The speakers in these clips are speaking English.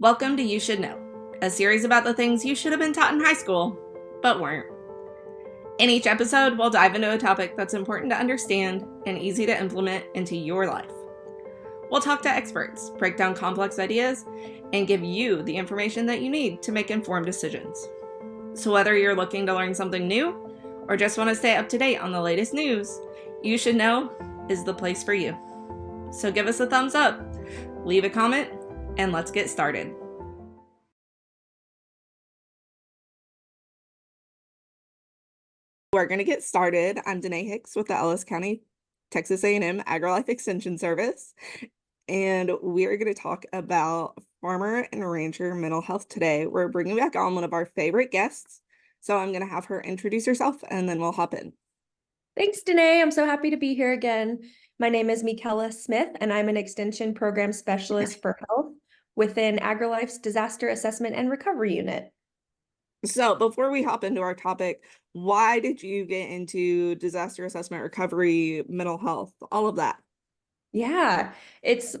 Welcome to You Should Know, a series about the things you should have been taught in high school, but weren't. In each episode, we'll dive into a topic that's important to understand and easy to implement into your life. We'll talk to experts, break down complex ideas, and give you the information that you need to make informed decisions. So whether you're looking to learn something new or just want to stay up to date on the latest news, You Should Know is the place for you. So give us a thumbs up, leave a comment, and let's get started. We're going to get started. I'm Danae Hicks with the Ellis County, Texas A&M AgriLife Extension Service, and we're going to talk about farmer and rancher mental health today. We're bringing back on one of our favorite guests, so I'm going to have her introduce herself, and then we'll hop in. Thanks, Danae. I'm so happy to be here again. My name is Miquela Smith, and I'm an Extension Program Specialist for Health within AgriLife's Disaster Assessment and Recovery Unit. So before we hop into our topic, why did you get into disaster assessment, recovery, mental health, all of that? Yeah,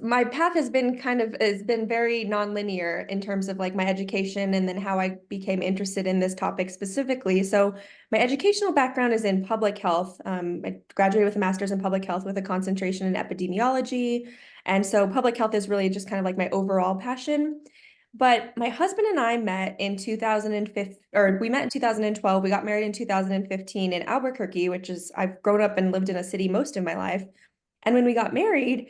my path has been very nonlinear in terms of like my education and then how I became interested in this topic specifically. So my educational background is in public health. I graduated with a master's in public health with a concentration in epidemiology. And so public health is really just kind of like my overall passion. But my husband and I met in 2015, or we met in 2012. We got married in 2015 in Albuquerque, which is, I've grown up and lived in a city most of my life. And when we got married,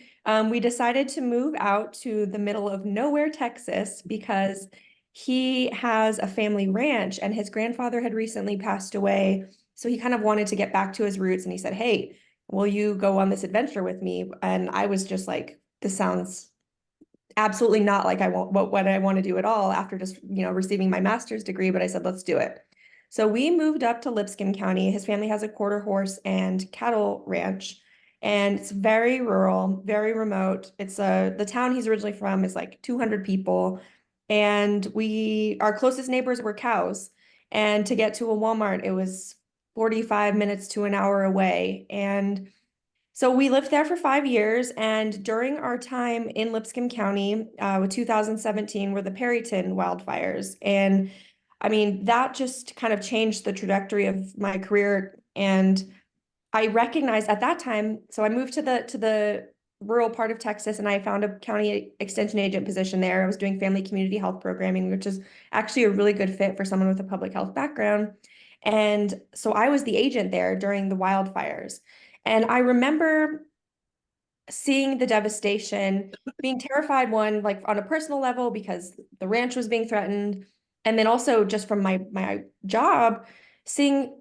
we decided to move out to the middle of nowhere, Texas, because he has a family ranch and his grandfather had recently passed away. So he kind of wanted to get back to his roots. And he said, "Hey, will you go on this adventure with me?" And I was just like, this sounds absolutely not like I want what I want to do at all after just, receiving my master's degree. But I said, let's do it. So we moved up to Lipscomb County. His family has a quarter horse and cattle ranch, and it's very rural, very remote. The town he's originally from is like 200 people, and our closest neighbors were cows. And to get to a Walmart, it was 45 minutes to an hour away. And so we lived there for 5 years, and during our time in Lipscomb County, with 2017 were the Perryton wildfires. And I mean, that just kind of changed the trajectory of my career. And I recognized at that time, so I moved to the rural part of Texas, and I found a county extension agent position there. I was doing family community health programming, which is actually a really good fit for someone with a public health background. And so I was the agent there during the wildfires. And I remember seeing the devastation, being terrified, one, like on a personal level, because the ranch was being threatened. And then also just from my job, seeing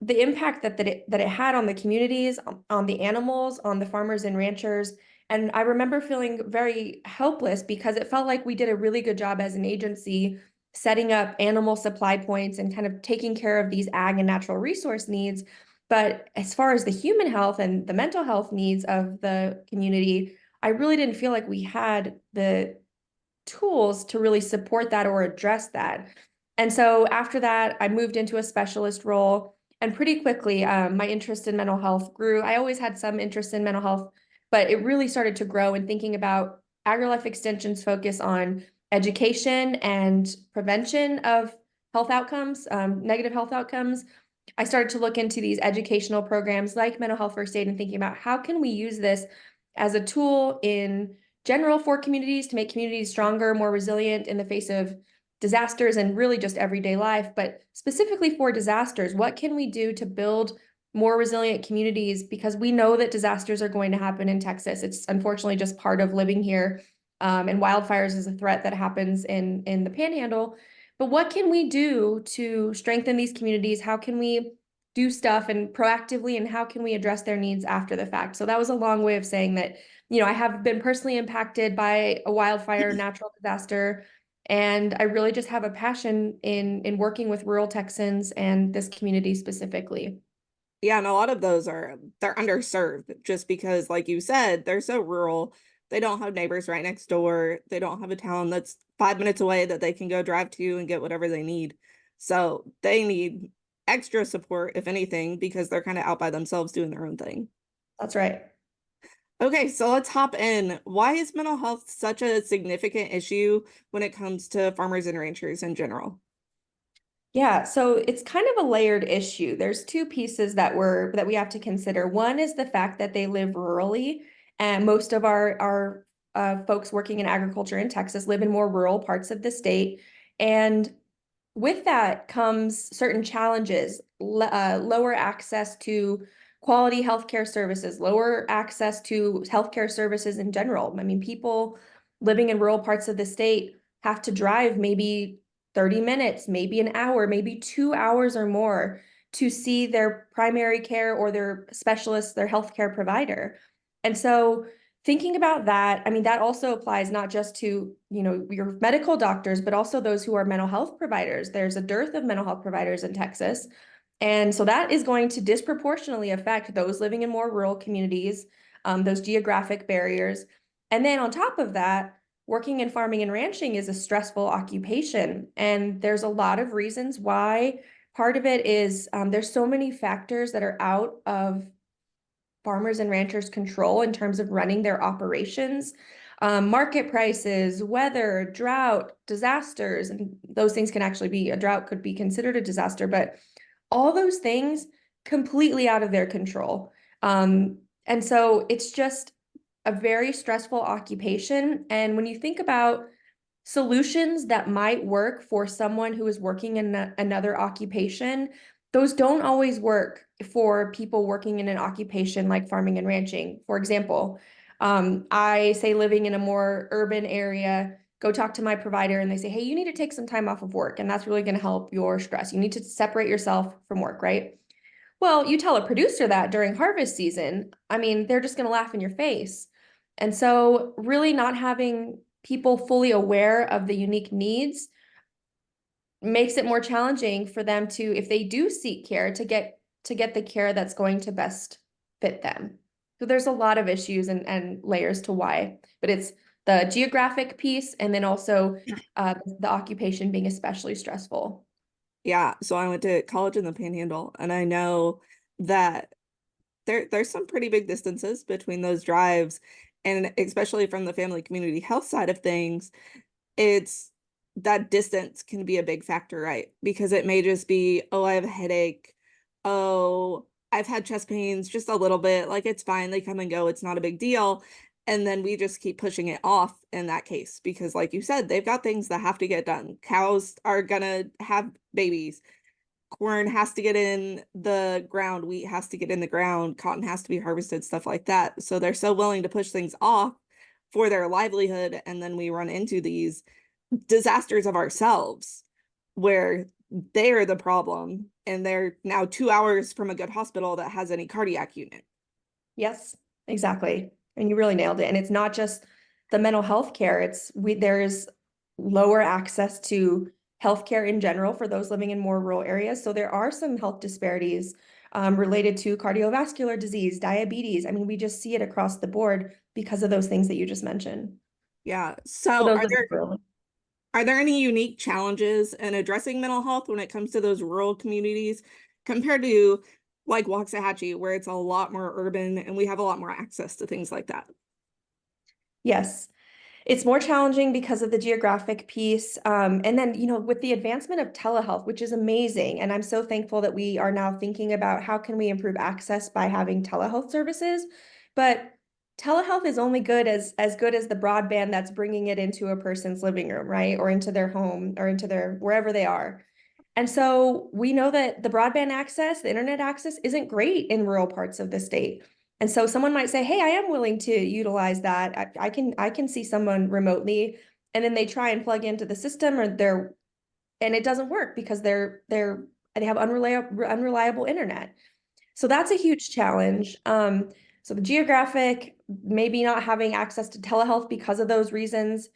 the impact that it had on the communities, on the animals, on the farmers and ranchers. And I remember feeling very helpless because it felt like we did a really good job as an agency setting up animal supply points and kind of taking care of these ag and natural resource needs. But as far as the human health and the mental health needs of the community, I really didn't feel like we had the tools to really support that or address that. And so after that, I moved into a specialist role. And pretty quickly, my interest in mental health grew. I always had some interest in mental health, but it really started to grow in thinking about AgriLife Extension's focus on education and prevention of health outcomes, negative health outcomes. I started to look into these educational programs like mental health first aid and thinking about how can we use this as a tool in general for communities to make communities stronger, more resilient in the face of disasters and really just everyday life. But specifically for disasters, what can we do to build more resilient communities? Because we know that disasters are going to happen in Texas. It's unfortunately just part of living here. And wildfires is a threat that happens in the panhandle. But what can we do to strengthen these communities? How can we do stuff and proactively, and how can we address their needs after the fact? So that was a long way of saying that, I have been personally impacted by a wildfire, natural disaster, and I really just have a passion in working with rural Texans and this community specifically. Yeah, and a lot of those they're underserved just because, like you said, they're so rural. They don't have neighbors right next door. They don't have a town that's 5 minutes away that they can go drive to and get whatever they need. So they need extra support, if anything, because they're kind of out by themselves doing their own thing. That's right. Okay, so let's hop in. Why is mental health such a significant issue when it comes to farmers and ranchers in general? Yeah, so it's kind of a layered issue. There's two pieces that we have to consider. One is the fact that they live rurally, and most of our folks working in agriculture in Texas live in more rural parts of the state. And with that comes certain challenges, lower access to quality healthcare services, lower access to healthcare services in general. I mean, people living in rural parts of the state have to drive maybe 30 minutes, maybe an hour, maybe 2 hours or more to see their primary care or their specialist, their healthcare provider. And so thinking about that, I mean, that also applies not just to, your medical doctors, but also those who are mental health providers. There's a dearth of mental health providers in Texas. And so that is going to disproportionately affect those living in more rural communities, those geographic barriers. And then on top of that, working in farming and ranching is a stressful occupation. And there's a lot of reasons why. Part of it is there's so many factors that are out of farmers and ranchers control in terms of running their operations. Market prices, weather, drought, disasters, and those things can actually be, a drought could be considered a disaster, but all those things completely out of their control. And so it's just a very stressful occupation. And when you think about solutions that might work for someone who is working in another occupation, those don't always work for people working in an occupation like farming and ranching. For example, I say living in a more urban area, go talk to my provider and they say, hey, you need to take some time off of work, and that's really going to help your stress. You need to separate yourself from work, right? Well, you tell a producer that during harvest season, I mean, they're just going to laugh in your face. And so really not having people fully aware of the unique needs makes it more challenging for them to, if they do seek care, to get the care that's going to best fit them. So there's a lot of issues and layers to why, but it's the geographic piece and then also the occupation being especially stressful. Yeah, so I went to college in the Panhandle, and I know that there's some pretty big distances between those drives, and especially from the family community health side of things, it's that distance can be a big factor, right? Because it may just be, oh, I have a headache. Oh, I've had chest pains just a little bit. Like it's fine. They come and go. It's not a big deal. And then we just keep pushing it off in that case because, like you said, they've got things that have to get done. Cows are gonna have babies. Corn has to get in the ground. Wheat has to get in the ground. Cotton has to be harvested, stuff like that. So they're so willing to push things off for their livelihood. And then we run into these disasters of ourselves where they're the problem and they're now 2 hours from a good hospital that has any cardiac unit. Yes, exactly. And you really nailed it. And it's not just the mental health care, there's lower access to healthcare in general for those living in more rural areas. So there are some health disparities related to cardiovascular disease, diabetes. I mean, we just see it across the board because of those things that you just mentioned. Yeah. For So those living rural. are there any unique challenges in addressing mental health when it comes to those rural communities compared to like Waxahachie, where it's a lot more urban and we have a lot more access to things like that? Yes. It's more challenging because of the geographic piece. And then, with the advancement of telehealth, which is amazing. And I'm so thankful that we are now thinking about how can we improve access by having telehealth services. But telehealth is only as good as the broadband that's bringing it into a person's living room, right? Or into their home or into their wherever they are. And so we know that the broadband access, the internet access isn't great in rural parts of the state. And so someone might say, hey, I am willing to utilize that. I can see someone remotely, and then they try and plug into the system and it doesn't work because they have unreliable internet. So that's a huge challenge. So the geographic, maybe not having access to telehealth because of those reasons.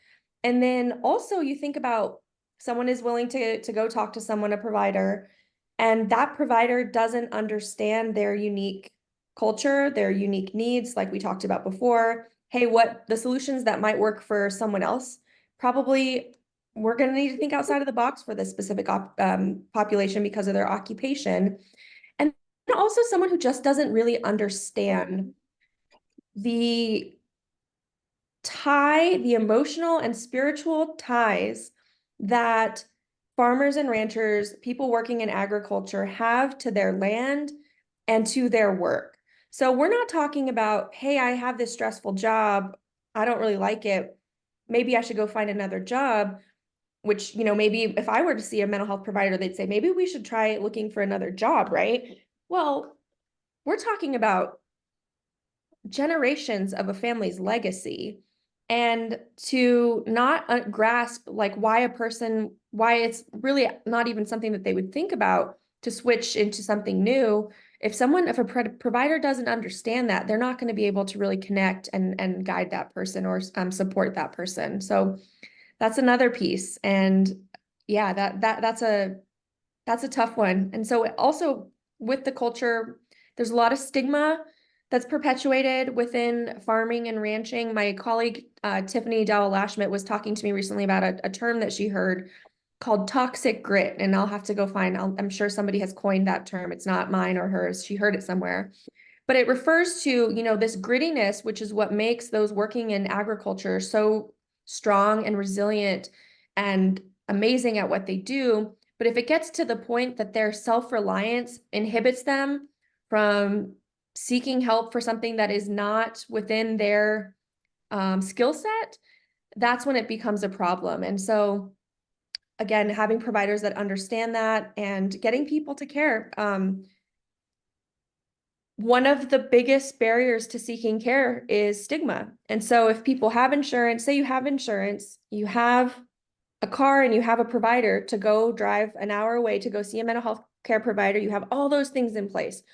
And then also you think about someone is willing to go talk to someone, a provider, and that provider doesn't understand their unique culture, their unique needs, like we talked about before. Hey, what the solutions that might work for someone else, probably we're going to need to think outside of the box for this specific population because of their occupation. And also someone who just doesn't really understand the the emotional and spiritual ties that farmers and ranchers, people working in agriculture have to their land and to their work. So we're not talking about, hey, I have this stressful job. I don't really like it. Maybe I should go find another job, which, maybe if I were to see a mental health provider, they'd say, maybe we should try looking for another job, right? Well, we're talking about generations of a family's legacy, and to not grasp like why it's really not even something that they would think about to switch into something new. If a provider doesn't understand that, they're not going to be able to really connect and guide that person or support that person. So that's another piece. And yeah, that's a tough one. And so also with the culture, there's a lot of stigma that's perpetuated within farming and ranching. My colleague, Tiffany Dowell-Lashmet, was talking to me recently about a term that she heard called toxic grit. And I'll have to go find, I'm sure somebody has coined that term. It's not mine or hers. She heard it somewhere. But it refers to, this grittiness, which is what makes those working in agriculture so strong and resilient and amazing at what they do. But if it gets to the point that their self-reliance inhibits them from seeking help for something that is not within their skill set, that's when it becomes a problem. And so, again, having providers that understand that and getting people to care. One of the biggest barriers to seeking care is stigma. And so if people have insurance, say you have insurance, you have a car and you have a provider to go drive an hour away to go see a mental health care provider, you have all those things in place.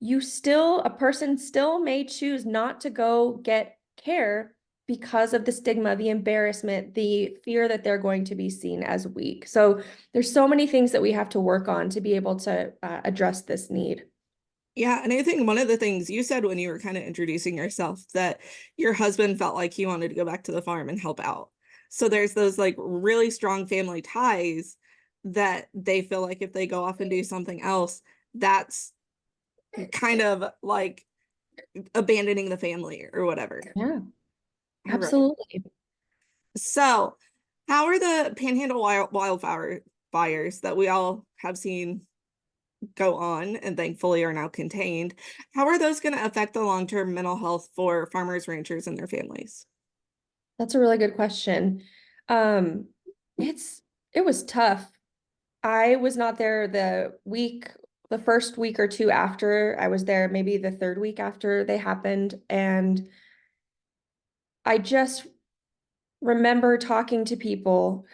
A person still may choose not to go get care because of the stigma, the embarrassment, the fear that they're going to be seen as weak. So there's so many things that we have to work on to be able to address this need. Yeah, and I think one of the things you said when you were kind of introducing yourself, that your husband felt like he wanted to go back to the farm and help out. So there's those like really strong family ties that they feel like if they go off and do something else, that's kind of like abandoning the family or whatever. Yeah, Right. absolutely. So, how are the Panhandle wildfire fires that we all have seen go on and thankfully are now contained? How are those going to affect the long-term mental health for farmers, ranchers, and their families? That's a really good question. Um, it was tough. I was not there the first week or two after. I was there maybe the third week after they happened. And I just remember talking to people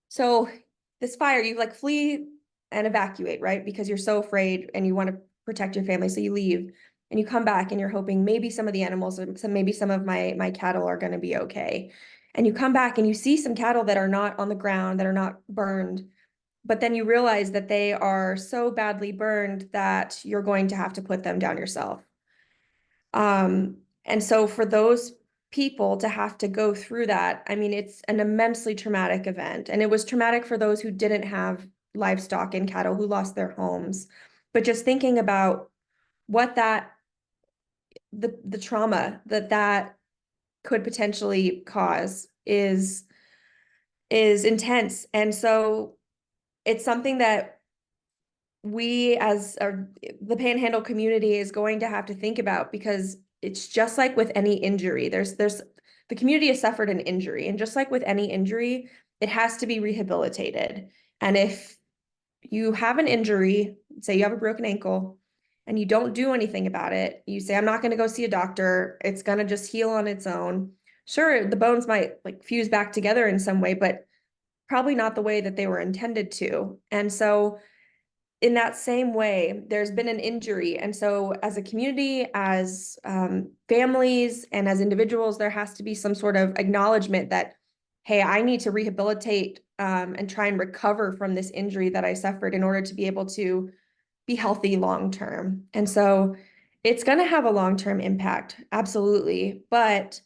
so this fire, you like flee and evacuate, right? Because you're so afraid and you want to protect your family. So you leave and you come back and you're hoping maybe some of the animals, maybe some of my cattle are going to be okay. And you come back and you see some cattle that are not on the ground, that are not burned. But then you realize that they are so badly burned that you're going to have to put them down yourself. And so for those people to have to go through that, I mean, it's an immensely traumatic event. And it was traumatic for those who didn't have livestock and cattle, who lost their homes. But just thinking about what the trauma that could potentially cause is intense. And so it's something that we as the Panhandle community is going to have to think about, because it's just like with any injury. There's the community has suffered an injury, and just like with any injury, it has to be rehabilitated. And if you have an injury, say you have a broken ankle, and you don't do anything about it, you say, I'm not going to go see a doctor, it's going to just heal on its own. Sure, the bones might like fuse back together in some way, but probably not the way that they were intended to. And so in that same way, there's been an injury. And so as a community, as families, and as individuals, there has to be some sort of acknowledgement that, hey, I need to rehabilitate and try and recover from this injury that I suffered in order to be able to be healthy long term. And so it's going to have a long-term impact, absolutely. But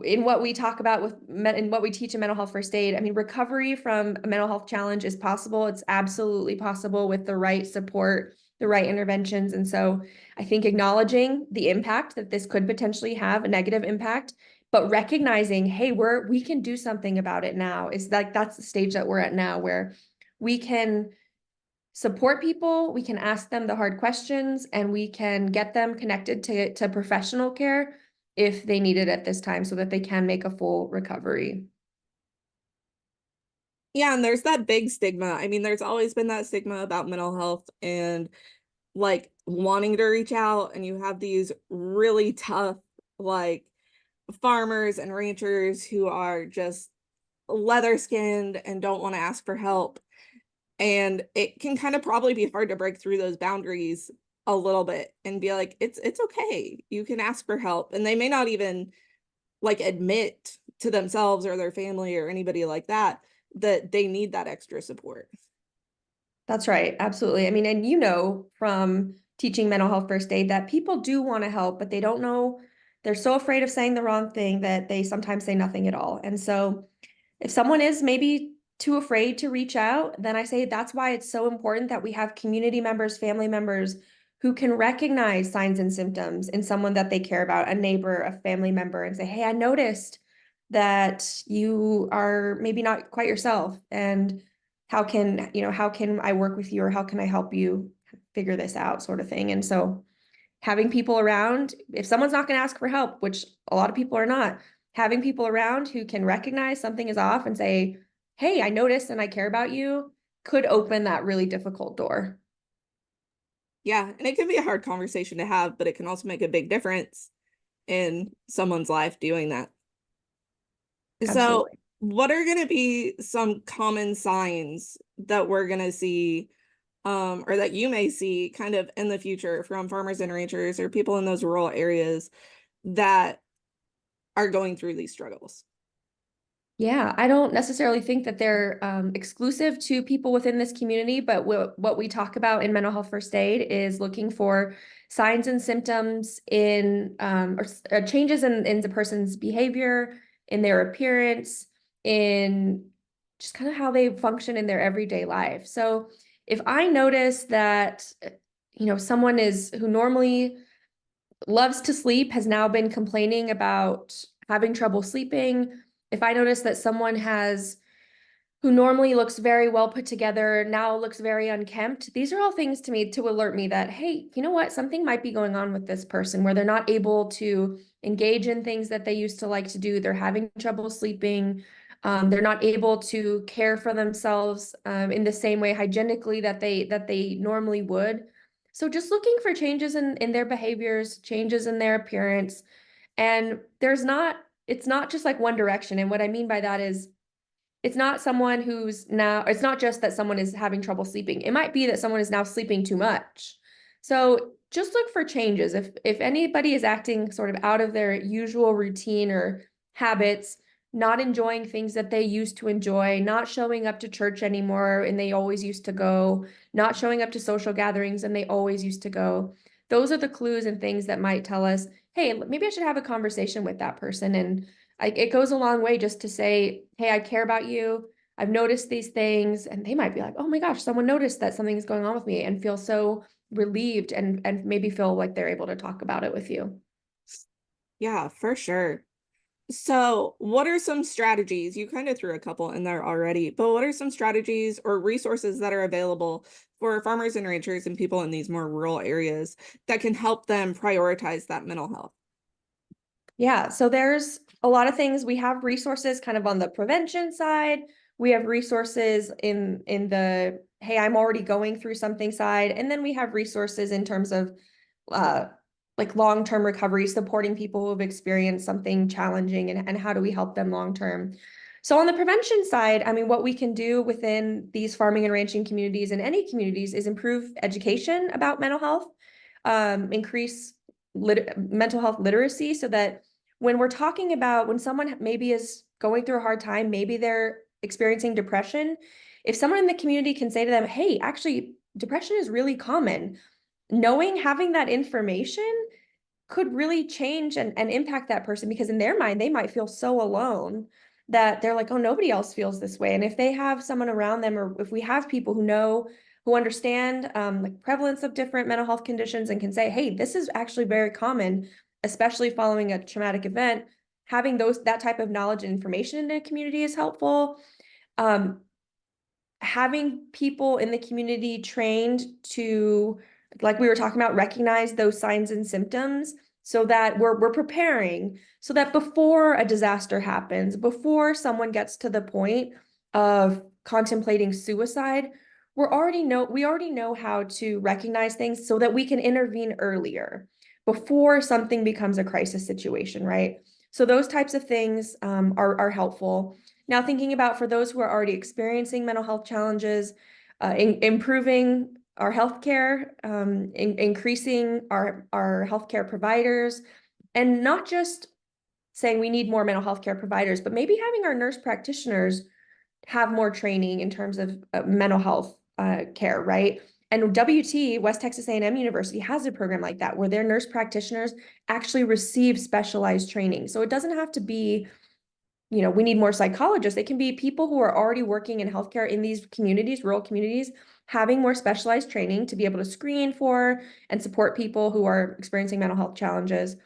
in what we talk about in what we teach in mental health first aid, I mean, recovery from a mental health challenge is possible. It's absolutely possible with the right support the right interventions. And so I think acknowledging the impact that this could potentially have, a negative impact, but recognizing, hey, we can do something about it now, is like that's the stage that we're at now, where we can support people, we can ask them the hard questions, and we can get them connected to professional care if they need it at this time so that they can make a full recovery. Yeah, and there's that big stigma. I mean, there's always been that stigma about mental health and like wanting to reach out, and you have these really tough, like farmers and ranchers who are just leather skinned and don't want to ask for help. And it can kind of probably be hard to break through those boundaries a little bit and be like, it's okay. You can ask for help. And they may not even like admit to themselves or their family or anybody like that that they need that extra support. That's right. Absolutely. I mean, and you know from teaching mental health first aid that people do want to help, but they don't know. They're so afraid of saying the wrong thing that they sometimes say nothing at all. And so if someone is maybe too afraid to reach out, then I say that's why it's so important that we have community members, family members who can recognize signs and symptoms in someone that they care about, a neighbor, a family member, and say, hey, I noticed that you are maybe not quite yourself. And how can I work with you, or how can I help you figure this out, sort of thing. And so having people around, if someone's not going to ask for help, which a lot of people are not, having people around who can recognize something is off and say, hey, I noticed and I care about you, could open that really difficult door. Yeah, and it can be a hard conversation to have, but it can also make a big difference in someone's life doing that. So, Absolutely. what are going to be some common signs that we're going to see, or that you may see kind of in the future from farmers and ranchers or people in those rural areas that are going through these struggles? Yeah, I don't necessarily think that they're exclusive to people within this community, but what we talk about in mental health first aid is looking for signs and symptoms in or changes in the person's behavior, in their appearance, in just kind of how they function in their everyday life. So if I notice that, someone is who normally loves to sleep has now been complaining about having trouble sleeping. If I notice that someone has who normally looks very well put together now looks very unkempt, these are all things to me to alert me that, hey, you know what, something might be going on with this person where they're not able to engage in things that they used to like to do. They're having trouble sleeping. They're not able to care for themselves in the same way hygienically that they normally would. So just looking for changes in their behaviors, changes in their appearance. And it's not just like one direction. And what I mean by that is it's not someone who's now, it's not just that someone is having trouble sleeping. It might be that someone is now sleeping too much. So just look for changes. If anybody is acting sort of out of their usual routine or habits, not enjoying things that they used to enjoy, not showing up to church anymore and they always used to go, not showing up to social gatherings and they always used to go. Those are the clues and things that might tell us, hey, maybe I should have a conversation with that person. And it goes a long way just to say, hey, I care about you. I've noticed these things. And they might be like, oh my gosh, someone noticed that something's going on with me, and feel so relieved and maybe feel like they're able to talk about it with you. Yeah, for sure. So, what are some strategies? You kind of threw a couple in there already, but what are some strategies or resources that are available for farmers and ranchers and people in these more rural areas that can help them prioritize that mental health? Yeah, so there's a lot of things. We have resources kind of on the prevention side. We have resources in the, hey, I'm already going through something side. And then we have resources in terms of uh like long-term recovery, supporting people who have experienced something challenging, and how do we help them long term. So on the prevention side, I mean, what we can do within these farming and ranching communities and any communities is improve education about mental health, increase mental health literacy, so that when we're talking about when someone maybe is going through a hard time, maybe they're experiencing depression, if someone in the community can say to them, hey, actually, depression is really common, having that information could really change and impact that person, because in their mind, they might feel so alone that they're like, oh, nobody else feels this way. And if they have someone around them, or if we have people who know who understand the prevalence of different mental health conditions and can say, hey, this is actually very common, especially following a traumatic event. Having that type of knowledge and information in a community is helpful. Having people in the community trained to, like we were talking about, recognize those signs and symptoms so that we're preparing, so that before a disaster happens, before someone gets to the point of contemplating suicide, we already know how to recognize things so that we can intervene earlier before something becomes a crisis situation, right? So those types of things are helpful. Now, thinking about for those who are already experiencing mental health challenges, improving our healthcare, increasing our healthcare providers, and not just saying we need more mental health care providers, but maybe having our nurse practitioners have more training in terms of mental health care, right? And WT, West Texas A&M University, has a program like that where their nurse practitioners actually receive specialized training. So it doesn't have to be, we need more psychologists. It can be people who are already working in healthcare in these communities, rural communities, having more specialized training to be able to screen for and support people who are experiencing mental health challenges.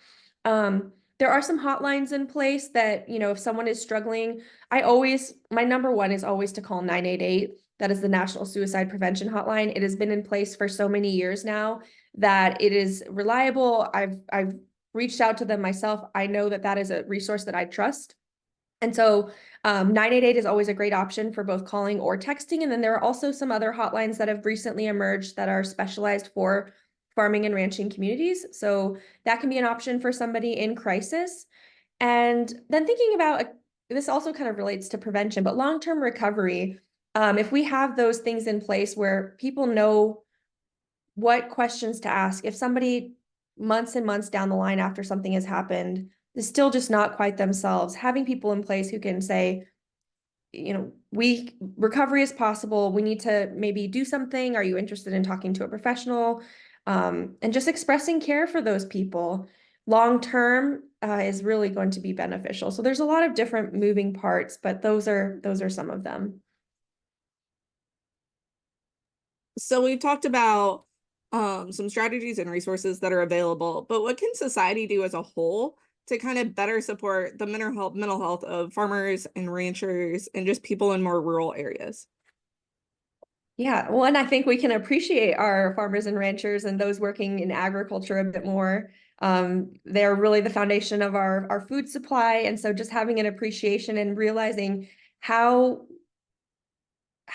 There are some hotlines in place that, if someone is struggling, my number one is always to call 988. That is the National Suicide Prevention Hotline. It has been in place for so many years now that it is reliable. I've reached out to them myself. I know that is a resource that I trust. And so 988 is always a great option for both calling or texting. And then there are also some other hotlines that have recently emerged that are specialized for farming and ranching communities. So that can be an option for somebody in crisis. And then thinking about, this also kind of relates to prevention, but long-term recovery, if we have those things in place where people know what questions to ask, if somebody months and months down the line after something has happened is still just not quite themselves, having people in place who can say, recovery is possible. We need to maybe do something. Are you interested in talking to a professional? And just expressing care for those people long term is really going to be beneficial. So there's a lot of different moving parts, but those are some of them. So we've talked about some strategies and resources that are available, but what can society do as a whole to kind of better support the mental health of farmers and ranchers and just people in more rural areas? Yeah, well, and I think we can appreciate our farmers and ranchers and those working in agriculture a bit more. They're really the foundation of our food supply. And so just having an appreciation and realizing how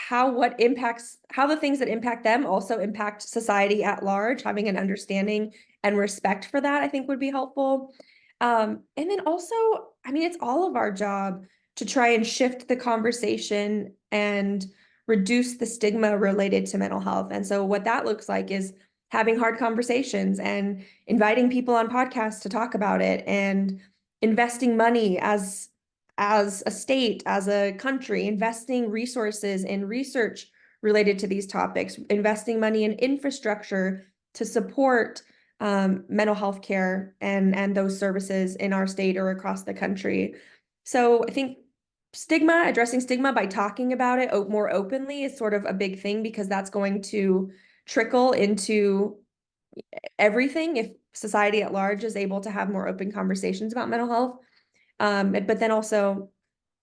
the things that impact them also impact society at large, having an understanding and respect for that, I think would be helpful. And then also, it's all of our job to try and shift the conversation and reduce the stigma related to mental health. And so what that looks like is having hard conversations and inviting people on podcasts to talk about it and investing money as a state, as a country, investing resources in research related to these topics, investing money in infrastructure to support mental health care and those services in our state or across the country. So I think addressing stigma by talking about it more openly is sort of a big thing, because that's going to trickle into everything if society at large is able to have more open conversations about mental health. But then also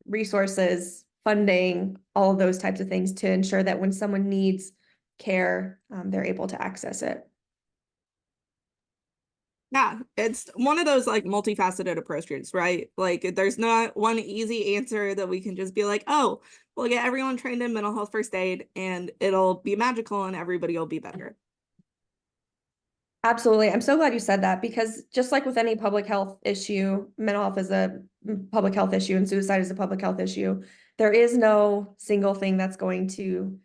resources, funding, all of those types of things to ensure that when someone needs care, they're able to access it. Yeah, it's one of those like multifaceted approaches, right? Like there's not one easy answer that we can just be like, oh, we'll get everyone trained in mental health first aid and it'll be magical and everybody will be better. Absolutely. I'm so glad you said that, because just like with any public health issue, mental health is a public health issue and suicide is a public health issue. There is no single thing that's going to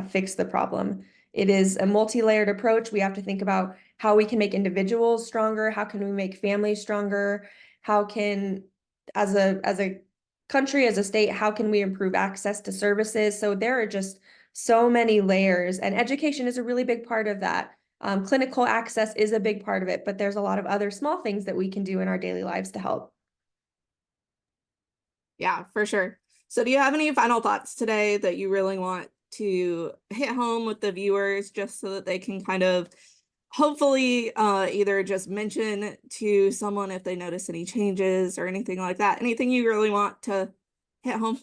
fix the problem. It is a multi-layered approach. We have to think about how we can make individuals stronger. How can we make families stronger? How can, as a country, as a state, how can we improve access to services? So there are just so many layers, and education is a really big part of that. Clinical access is a big part of it, but there's a lot of other small things that we can do in our daily lives to help. Yeah, for sure. So do you have any final thoughts today that you really want to hit home with the viewers, just so that they can kind of hopefully either just mention to someone if they notice any changes or anything like that? Anything you really want to hit home?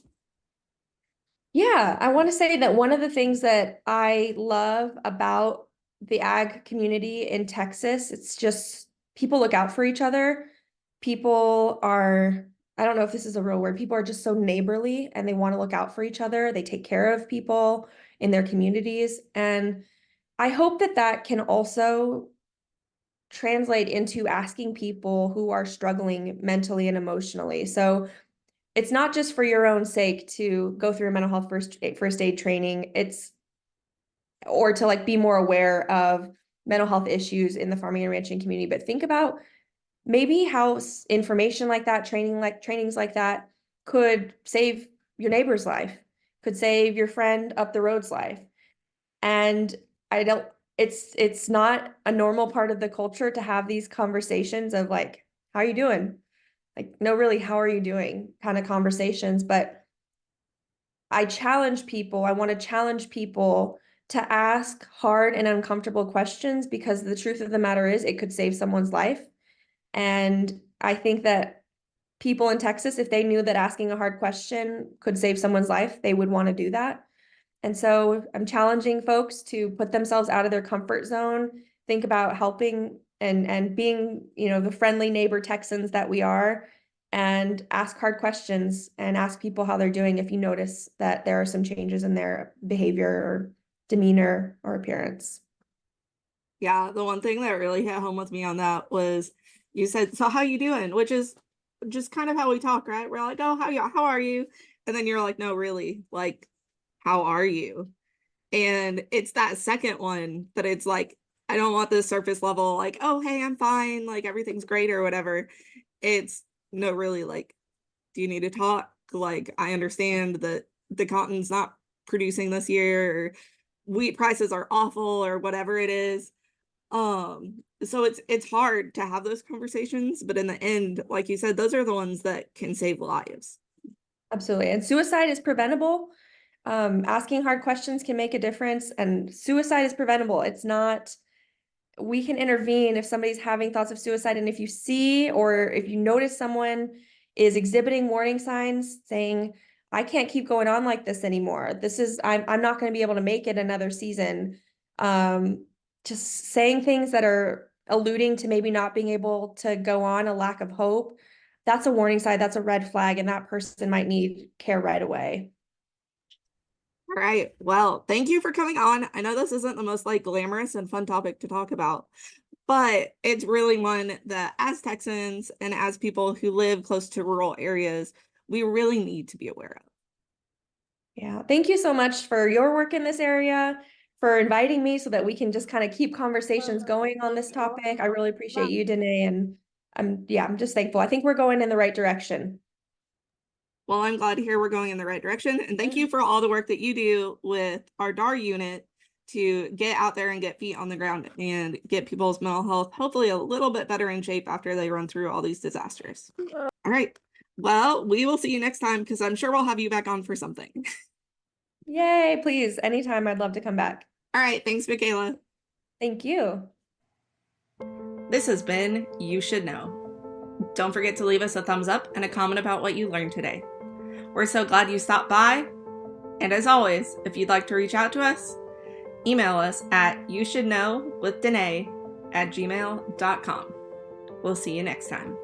Yeah, I want to say that one of the things that I love about the ag community in Texas, it's just people look out for each other. People are, I don't know if this is a real word, people are just so neighborly and they want to look out for each other. They take care of people in their communities. And I hope that that can also translate into asking people who are struggling mentally and emotionally. So it's not just for your own sake to go through a mental health first aid training. It's or to like be more aware of mental health issues in the farming and ranching community, but think about maybe how information like that, trainings like that could save your neighbor's life, could save your friend up the road's life. And I don't, it's not a normal part of the culture to have these conversations of like, how are you doing? Like, no, really, how are you doing kind of conversations. But I challenge people, I want to challenge people to ask hard and uncomfortable questions because the truth of the matter is it could save someone's life. And I think that people in Texas, if they knew that asking a hard question could save someone's life, they would want to do that. And so I'm challenging folks to put themselves out of their comfort zone, think about helping and being, you know, the friendly neighbor Texans that we are, and ask hard questions and ask people how they're doing if you notice that there are some changes in their behavior or demeanor or appearance. Yeah, the one thing that really hit home with me on that was you said, "So how you doing?" Which is just kind of how we talk, right? We're like, "Oh, how are you?" And then you're like, "No, really, like, how are you?" And it's that second one that it's like, I don't want the surface level, like, "Oh, hey, I'm fine, like everything's great," or whatever. It's no, really, like, do you need to talk? Like, I understand that the cotton's not producing this year, or wheat prices are awful, or whatever it is. So it's hard to have those conversations, but in the end, like you said, those are the ones that can save lives. Absolutely. And suicide is preventable. Asking hard questions can make a difference, and suicide is preventable. It's not, we can intervene if somebody's having thoughts of suicide. And if you see or if you notice someone is exhibiting warning signs saying, I can't keep going on like this anymore. I'm not going to be able to make it another season. Just saying things that are alluding to maybe not being able to go on, a lack of hope, that's a warning sign, that's a red flag, and that person might need care right away. All right. Well, thank you for coming on. I know this isn't the most like glamorous and fun topic to talk about, but it's really one that as Texans and as people who live close to rural areas, we really need to be aware of. Yeah, thank you so much for your work in this area, for inviting me so that we can just kind of keep conversations going on this topic. I really appreciate you, Danae, and I'm just thankful. I think we're going in the right direction. Well, I'm glad to hear we're going in the right direction. And thank you for all the work that you do with our DAR unit to get out there and get feet on the ground and get people's mental health hopefully a little bit better in shape after they run through all these disasters. All right. Well, we will see you next time because I'm sure we'll have you back on for something. Yay, please, anytime I'd love to come back. All right. Thanks, Miquela. Thank you. This has been You Should Know. Don't forget to leave us a thumbs up and a comment about what you learned today. We're so glad you stopped by. And as always, if you'd like to reach out to us, email us at youshouldknowwithdanae@gmail.com. We'll see you next time.